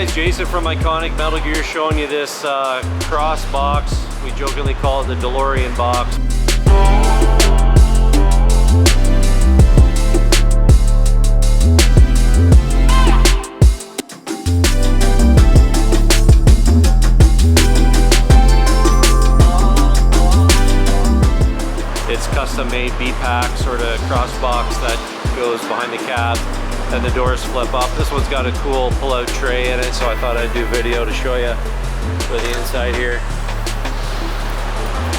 guys, Jason from Iconic Metal Gear showing you this cross box. We jokingly call it the Delorean box. It's custom made B-pack sort of cross box that goes behind the cab and the doors flip up. This one's got a cool pull-out tray in it, so I thought I'd do a video to show you with the inside here.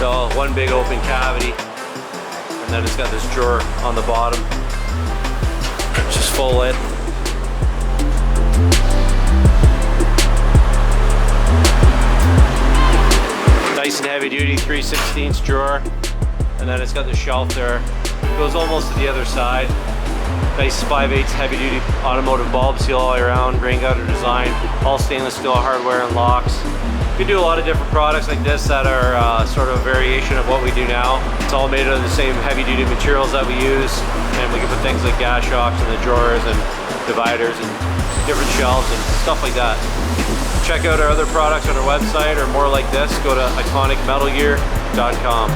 So one big open cavity, and then it's got this drawer on the bottom, just full lid. Nice and heavy duty 3/16 drawer. And then it's got the shelf there. It goes almost to the other side. Nice 5/8 heavy duty automotive bulb seal all the way around, rain gutter design, all stainless steel hardware and locks. We do a lot of different products like this that are sort of a variation of what we do now. It's all made out of the same heavy duty materials that we use, and we can put things like gas shocks in the drawers and dividers and different shelves and stuff like that. Check out our other products on our website, or more like this, go to iconicmetalgear.com.